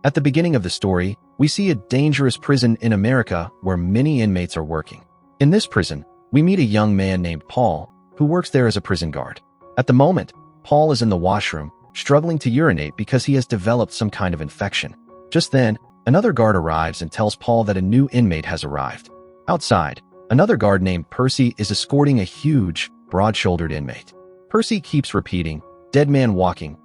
At the beginning of the story, we see a dangerous prison in America where many inmates are working. In this prison, we meet a young man named Paul, who works there as a prison guard. At the moment, Paul is in the washroom, struggling to urinate because he has developed some kind of infection. Just then, another guard arrives and tells Paul that a new inmate has arrived. Outside, another guard named Percy is escorting a huge, broad-shouldered inmate. Percy keeps repeating, dead man walking,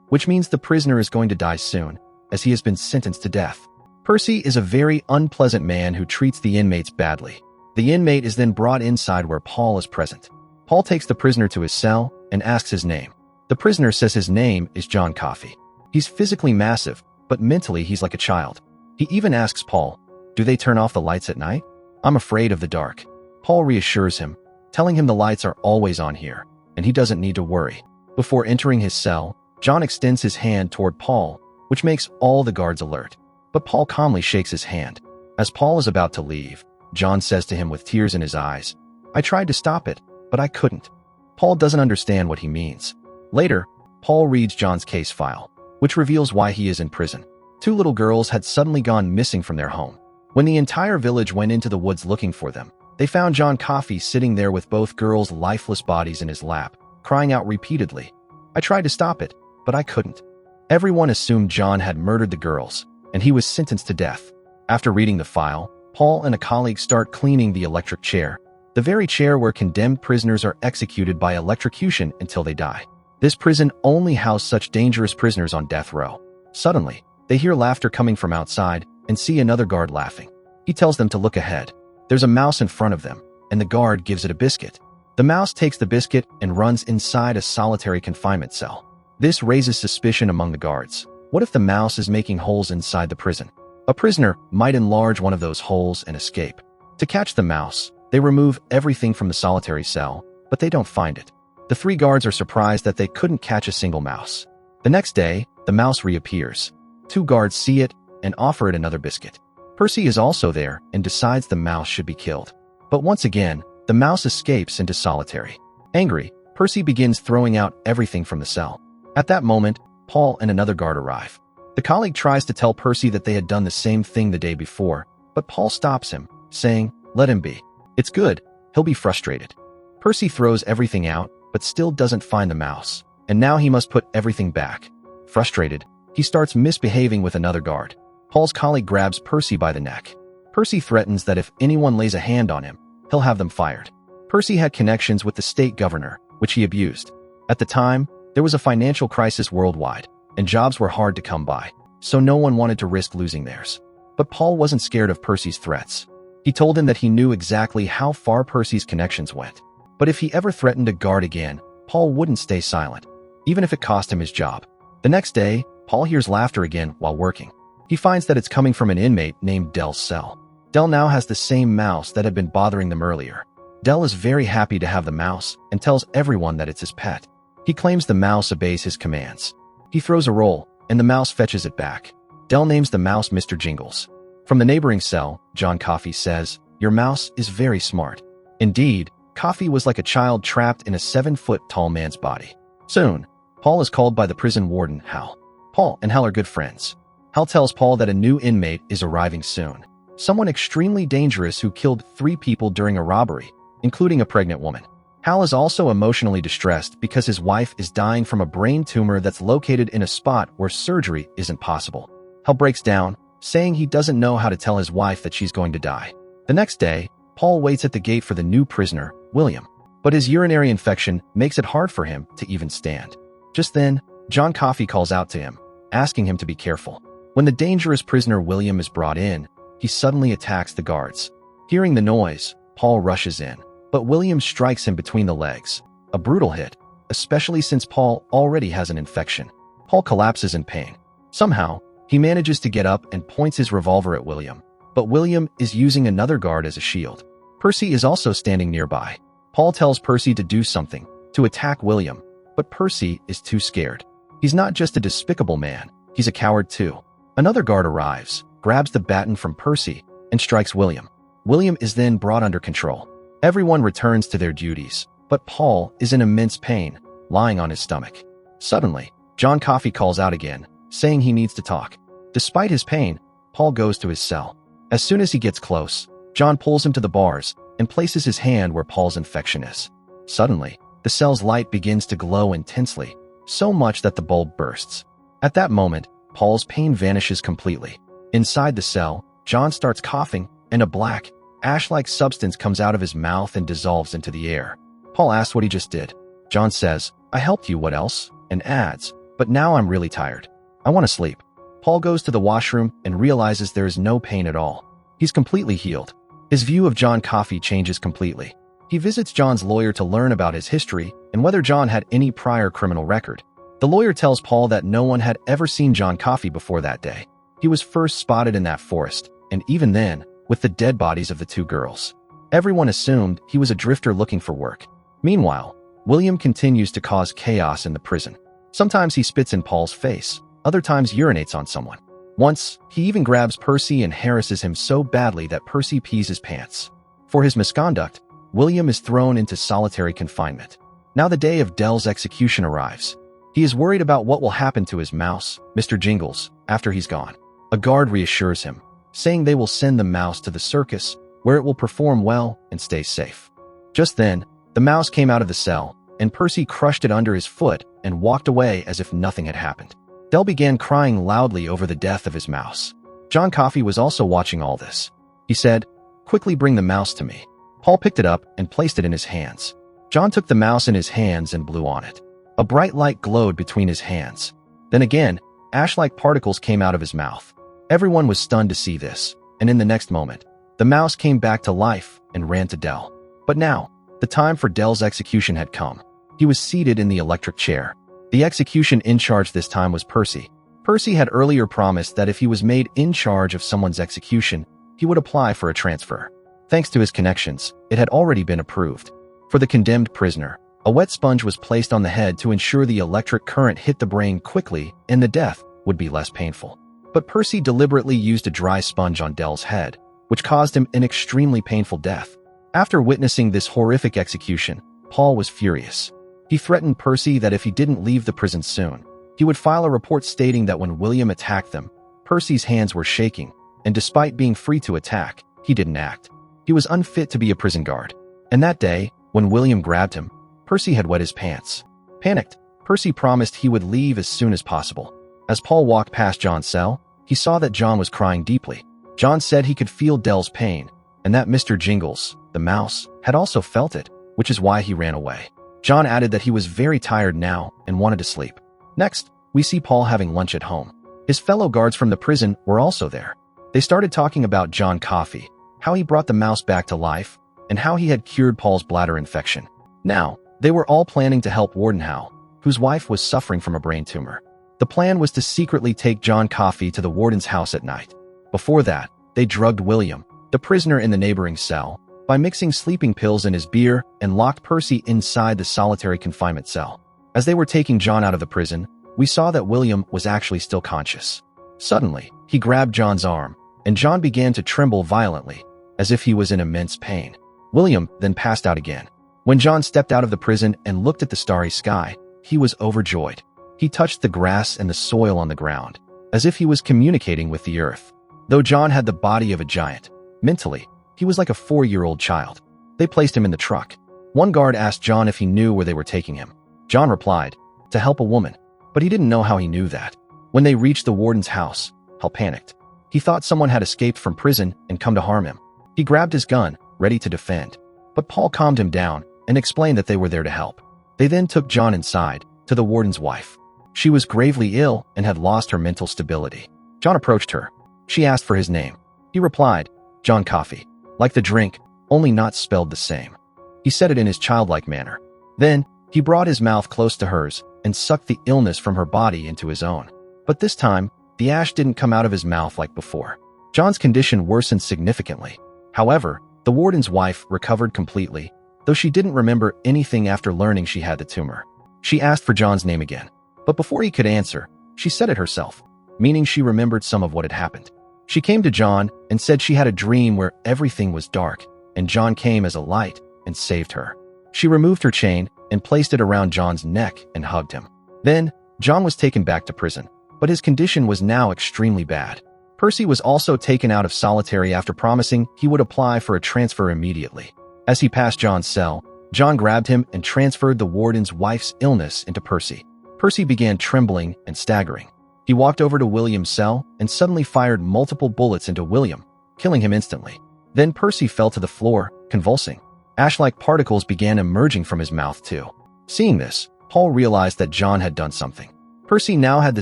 which means the prisoner is going to die soon, as he has been sentenced to death. Percy is a very unpleasant man who treats the inmates badly. The inmate is then brought inside where Paul is present. Paul takes the prisoner to his cell and asks his name. The prisoner says his name is John Coffey. He's physically massive, but mentally he's like a child. He even asks Paul, "Do they turn off the lights at night? I'm afraid of the dark." Paul reassures him, telling him the lights are always on here, and he doesn't need to worry. Before entering his cell, John extends his hand toward Paul, which makes all the guards alert. But Paul calmly shakes his hand. As Paul is about to leave, John says to him with tears in his eyes, "I tried to stop it, but I couldn't." Paul doesn't understand what he means. Later, Paul reads John's case file, which reveals why he is in prison. 2 little girls had suddenly gone missing from their home. When the entire village went into the woods looking for them, they found John Coffey sitting there with both girls' lifeless bodies in his lap, crying out repeatedly, "I tried to stop it, but I couldn't." Everyone assumed John had murdered the girls, and he was sentenced to death. After reading the file, Paul and a colleague start cleaning the electric chair, the very chair where condemned prisoners are executed by electrocution until they die. This prison only housed such dangerous prisoners on death row. Suddenly, they hear laughter coming from outside and see another guard laughing. He tells them to look ahead. There's a mouse in front of them, and the guard gives it a biscuit. The mouse takes the biscuit and runs inside a solitary confinement cell. This raises suspicion among the guards. What if the mouse is making holes inside the prison? A prisoner might enlarge one of those holes and escape. To catch the mouse, they remove everything from the solitary cell, but they don't find it. The 3 guards are surprised that they couldn't catch a single mouse. The next day, the mouse reappears. 2 guards see it and offer it another biscuit. Percy is also there and decides the mouse should be killed. But once again, the mouse escapes into solitary. Angry, Percy begins throwing out everything from the cell. At that moment, Paul and another guard arrive. The colleague tries to tell Percy that they had done the same thing the day before, but Paul stops him, saying, "Let him be. It's good, he'll be frustrated." Percy throws everything out, but still doesn't find the mouse, and now he must put everything back. Frustrated, he starts misbehaving with another guard. Paul's colleague grabs Percy by the neck. Percy threatens that if anyone lays a hand on him, he'll have them fired. Percy had connections with the state governor, which he abused. At the time, there was a financial crisis worldwide, and jobs were hard to come by, so no one wanted to risk losing theirs. But Paul wasn't scared of Percy's threats. He told him that he knew exactly how far Percy's connections went. But if he ever threatened a guard again, Paul wouldn't stay silent, even if it cost him his job. The next day, Paul hears laughter again while working. He finds that it's coming from an inmate named Dell's cell. Dell now has the same mouse that had been bothering them earlier. Dell is very happy to have the mouse and tells everyone that it's his pet. He claims the mouse obeys his commands. He throws a roll, and the mouse fetches it back. Dell names the mouse Mr. Jingles. From the neighboring cell, John Coffey says, "Your mouse is very smart." Indeed, Coffey was like a child trapped in a 7-foot-tall man's body. Soon, Paul is called by the prison warden, Hal. Paul and Hal are good friends. Hal tells Paul that a new inmate is arriving soon. Someone extremely dangerous who killed 3 people during a robbery, including a pregnant woman. Hal is also emotionally distressed because his wife is dying from a brain tumor that's located in a spot where surgery isn't possible. Hal breaks down, saying he doesn't know how to tell his wife that she's going to die. The next day, Paul waits at the gate for the new prisoner, William. But his urinary infection makes it hard for him to even stand. Just then, John Coffey calls out to him, asking him to be careful. When the dangerous prisoner William is brought in, he suddenly attacks the guards. Hearing the noise, Paul rushes in, but William strikes him between the legs. A brutal hit, especially since Paul already has an infection. Paul collapses in pain. Somehow, he manages to get up and points his revolver at William, but William is using another guard as a shield. Percy is also standing nearby. Paul tells Percy to do something, to attack William, but Percy is too scared. He's not just a despicable man, he's a coward too. Another guard arrives, grabs the baton from Percy, and strikes William. William is then brought under control. Everyone returns to their duties, but Paul is in immense pain, lying on his stomach. Suddenly, John Coffey calls out again, saying he needs to talk. Despite his pain, Paul goes to his cell. As soon as he gets close, John pulls him to the bars and places his hand where Paul's infection is. Suddenly, the cell's light begins to glow intensely, so much that the bulb bursts. At that moment, Paul's pain vanishes completely. Inside the cell, John starts coughing, and a black, ash-like substance comes out of his mouth and dissolves into the air. Paul asks what he just did. John says, "I helped you, what else?" and adds, "But now I'm really tired. I want to sleep." Paul goes to the washroom and realizes there is no pain at all. He's completely healed. His view of John Coffey changes completely. He visits John's lawyer to learn about his history and whether John had any prior criminal record. The lawyer tells Paul that no one had ever seen John Coffey before that day. He was first spotted in that forest, and even then, with the dead bodies of the two girls. Everyone assumed he was a drifter looking for work. Meanwhile, William continues to cause chaos in the prison. Sometimes he spits in Paul's face, other times urinates on someone. Once, he even grabs Percy and harasses him so badly that Percy pees his pants. For his misconduct, William is thrown into solitary confinement. Now the day of Dell's execution arrives. He is worried about what will happen to his mouse, Mr. Jingles, after he's gone. A guard reassures him, saying they will send the mouse to the circus, where it will perform well and stay safe. Just then, the mouse came out of the cell, and Percy crushed it under his foot and walked away as if nothing had happened. Dell began crying loudly over the death of his mouse. John Coffey was also watching all this. He said, "Quickly bring the mouse to me." Paul picked it up and placed it in his hands. John took the mouse in his hands and blew on it. A bright light glowed between his hands. Then again, ash-like particles came out of his mouth. Everyone was stunned to see this, and in the next moment, the mouse came back to life and ran to Dell. But now, the time for Dell's execution had come. He was seated in the electric chair. The execution in charge this time was Percy. Percy had earlier promised that if he was made in charge of someone's execution, he would apply for a transfer. Thanks to his connections, it had already been approved. For the condemned prisoner, a wet sponge was placed on the head to ensure the electric current hit the brain quickly and the death would be less painful. But Percy deliberately used a dry sponge on Dell's head, which caused him an extremely painful death. After witnessing this horrific execution, Paul was furious. He threatened Percy that if he didn't leave the prison soon, he would file a report stating that when William attacked them, Percy's hands were shaking, and despite being free to attack, he didn't act. He was unfit to be a prison guard. And that day, when William grabbed him, Percy had wet his pants. Panicked, Percy promised he would leave as soon as possible. As Paul walked past John's cell, he saw that John was crying deeply. John said he could feel Dell's pain, and that Mr. Jingles, the mouse, had also felt it, which is why he ran away. John added that he was very tired now and wanted to sleep. Next, we see Paul having lunch at home. His fellow guards from the prison were also there. They started talking about John Coffey, how he brought the mouse back to life, and how he had cured Paul's bladder infection. Now, they were all planning to help Warden Howe, whose wife was suffering from a brain tumor. The plan was to secretly take John Coffey to the warden's house at night. Before that, they drugged William, the prisoner in the neighboring cell, by mixing sleeping pills in his beer and locked Percy inside the solitary confinement cell. As they were taking John out of the prison, we saw that William was actually still conscious. Suddenly, he grabbed John's arm, and John began to tremble violently, as if he was in immense pain. William then passed out again. When John stepped out of the prison and looked at the starry sky, he was overjoyed. He touched the grass and the soil on the ground, as if he was communicating with the earth. Though John had the body of a giant, mentally, he was like a 4-year-old child. They placed him in the truck. One guard asked John if he knew where they were taking him. John replied, to help a woman, but he didn't know how he knew that. When they reached the warden's house, Hal panicked. He thought someone had escaped from prison and come to harm him. He grabbed his gun, ready to defend. But Paul calmed him down and explained that they were there to help. They then took John inside, to the warden's wife. She was gravely ill and had lost her mental stability. John approached her. She asked for his name. He replied, John Coffey, like the drink, only not spelled the same. He said it in his childlike manner. Then, he brought his mouth close to hers and sucked the illness from her body into his own. But this time, the ash didn't come out of his mouth like before. John's condition worsened significantly. However, the warden's wife recovered completely, though she didn't remember anything after learning she had the tumor. She asked for John's name again. But before he could answer, she said it herself, meaning she remembered some of what had happened. She came to John and said she had a dream where everything was dark, and John came as a light and saved her. She removed her chain and placed it around John's neck and hugged him. Then, John was taken back to prison. but his condition was now extremely bad. Percy was also taken out of solitary after promising he would apply for a transfer immediately. As he passed John's cell, John grabbed him and transferred the warden's wife's illness into Percy. Percy began trembling and staggering. He walked over to William's cell and suddenly fired multiple bullets into William, killing him instantly. Then Percy fell to the floor, convulsing. Ash-like particles began emerging from his mouth too. Seeing this, Paul realized that John had done something. Percy now had the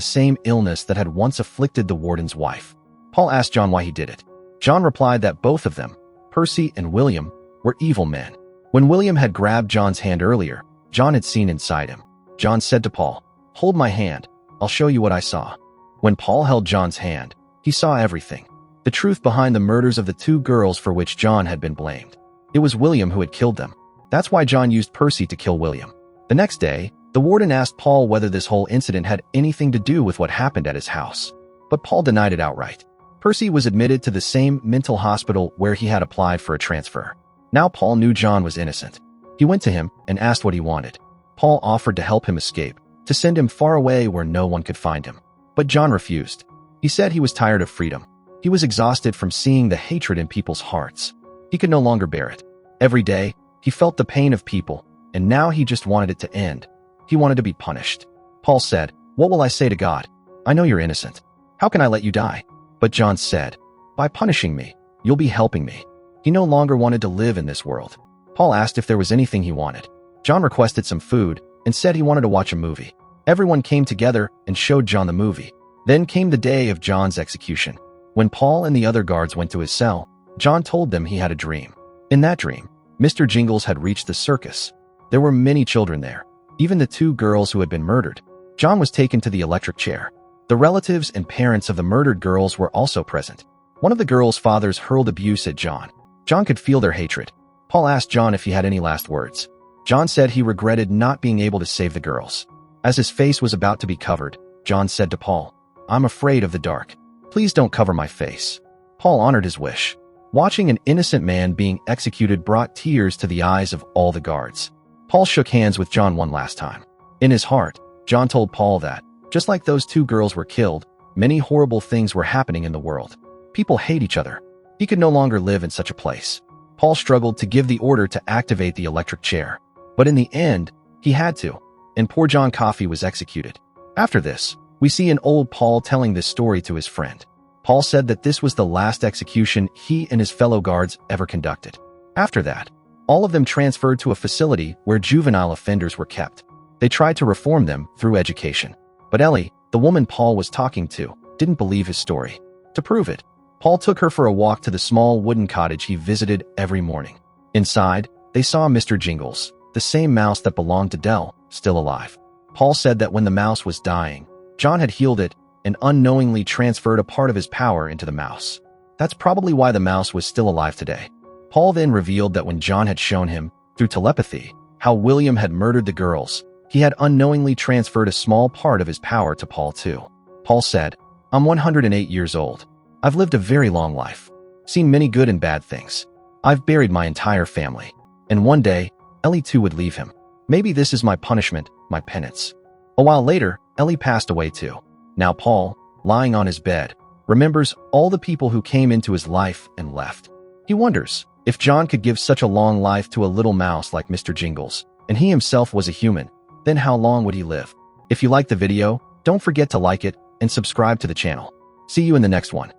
same illness that had once afflicted the warden's wife. Paul asked John why he did it. John replied that both of them, Percy and William, were evil men. When William had grabbed John's hand earlier, John had seen inside him. John said to Paul, "Hold my hand, I'll show you what I saw." When Paul held John's hand, he saw everything. The truth behind the murders of the two girls for which John had been blamed. It was William who had killed them. That's why John used Percy to kill William. The next day, the warden asked Paul whether this whole incident had anything to do with what happened at his house. But Paul denied it outright. Percy was admitted to the same mental hospital where he had applied for a transfer. Now Paul knew John was innocent. He went to him and asked what he wanted. Paul offered to help him escape, to send him far away where no one could find him. But John refused. He said he was tired of freedom. He was exhausted from seeing the hatred in people's hearts. He could no longer bear it. Every day, he felt the pain of people, and now he just wanted it to end. He wanted to be punished. Paul said, "What will I say to God? I know you're innocent. How can I let you die?" But John said, "By punishing me, you'll be helping me." He no longer wanted to live in this world. Paul asked if there was anything he wanted. John requested some food and said he wanted to watch a movie. Everyone came together and showed John the movie. Then came the day of John's execution. When Paul and the other guards went to his cell, John told them he had a dream. In that dream, Mr. Jingles had reached the circus. There were many children there, even the two girls who had been murdered. John was taken to the electric chair. The relatives and parents of the murdered girls were also present. One of the girls' fathers hurled abuse at John. John could feel their hatred. Paul asked John if he had any last words. John said he regretted not being able to save the girls. As his face was about to be covered, John said to Paul, "I'm afraid of the dark. Please don't cover my face." Paul honored his wish. Watching an innocent man being executed brought tears to the eyes of all the guards. Paul shook hands with John one last time. In his heart, John told Paul that, just like those two girls were killed, many horrible things were happening in the world. People hate each other. He could no longer live in such a place. Paul struggled to give the order to activate the electric chair. But in the end, he had to, and poor John Coffey was executed. After this, we see an old Paul telling this story to his friend. Paul said that this was the last execution he and his fellow guards ever conducted. After that, all of them transferred to a facility where juvenile offenders were kept. They tried to reform them through education. But Ellie, the woman Paul was talking to, didn't believe his story. To prove it, Paul took her for a walk to the small wooden cottage he visited every morning. Inside, they saw Mr. Jingles, the same mouse that belonged to Dell, still alive. Paul said that when the mouse was dying, John had healed it and unknowingly transferred a part of his power into the mouse. That's probably why the mouse was still alive today. Paul then revealed that when John had shown him, through telepathy, how William had murdered the girls, he had unknowingly transferred a small part of his power to Paul too. Paul said, "I'm 108 years old. I've lived a very long life, seen many good and bad things. I've buried my entire family. And one day, Ellie too would leave him. Maybe this is my punishment, my penance." A while later, Ellie passed away too. Now Paul, lying on his bed, remembers all the people who came into his life and left. He wonders, if John could give such a long life to a little mouse like Mr. Jingles, and he himself was a human, then how long would he live? If you liked the video, don't forget to like it and subscribe to the channel. See you in the next one.